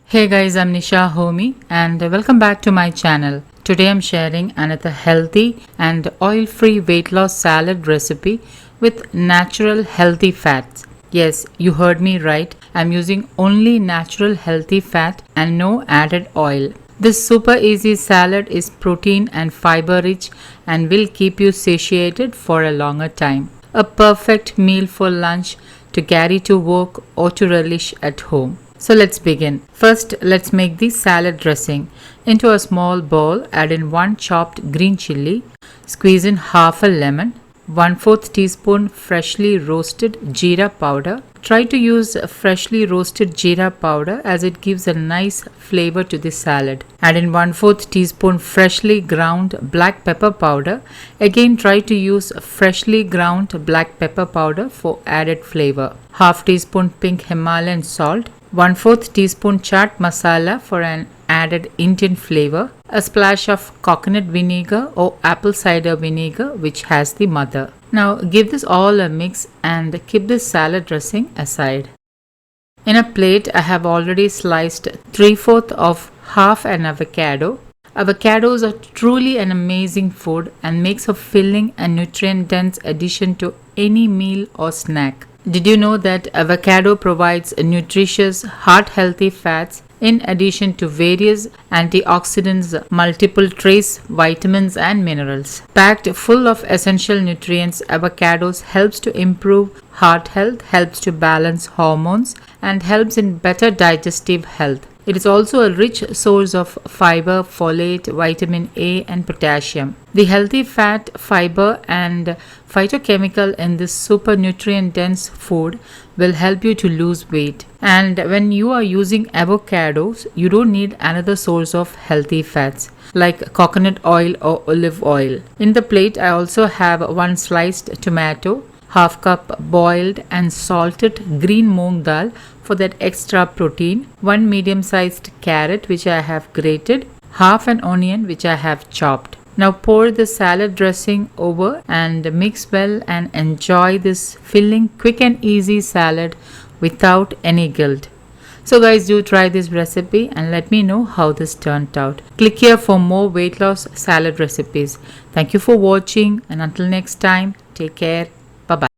Hey guys, I'm Nisa Homey and welcome back to my channel. Today I'm sharing another healthy and oil-free weight loss salad recipe with natural healthy fats. Yes, you heard me right. I'm using only natural healthy fat and no added oil. This super easy salad is protein and fiber rich and will keep you satiated for a longer time. A perfect meal for lunch, to carry to work or to relish at home. So let's begin. First, let's make the salad dressing. Into a small bowl, add in 1 chopped green chili, squeeze in half a lemon, 1/4 teaspoon freshly roasted jeera powder. Try to use freshly roasted jeera powder as it gives a nice flavor to the salad. Add in 1/4 teaspoon freshly ground black pepper powder. Again, try to use freshly ground black pepper powder for added flavor. Half teaspoon pink Himalayan salt. 1/4 teaspoon chaat masala for an added Indian flavor. A splash of coconut vinegar or apple cider vinegar, which has the mother. Now give this all a mix and keep this salad dressing aside. In a plate, I have already sliced 3/4 of half an avocado. Avocados are truly an amazing food and makes a filling and nutrient dense addition to any meal or snack. Did you know that avocado provides nutritious, heart-healthy fats in addition to various antioxidants, multiple trace vitamins and minerals? Packed full of essential nutrients, avocados helps to improve heart health, helps to balance hormones, and helps in better digestive health. It is also a rich source of fiber, folate, vitamin A, and potassium. The healthy fat, fiber, and phytochemical in this super nutrient dense food will help you to lose weight. And when you are using avocados, you don't need another source of healthy fats like coconut oil or olive oil. In the plate, I also have 1 sliced tomato, half cup boiled and salted green moong dal for that extra protein, 1 medium-sized carrot which I have grated, half an onion which I have chopped. Now pour the salad dressing over and mix well and enjoy this filling, quick and easy salad without any guilt. So guys, do try this recipe and let me know how this turned out. Click here for more weight loss salad recipes. Thank you for watching and until next time, take care. Bye-bye.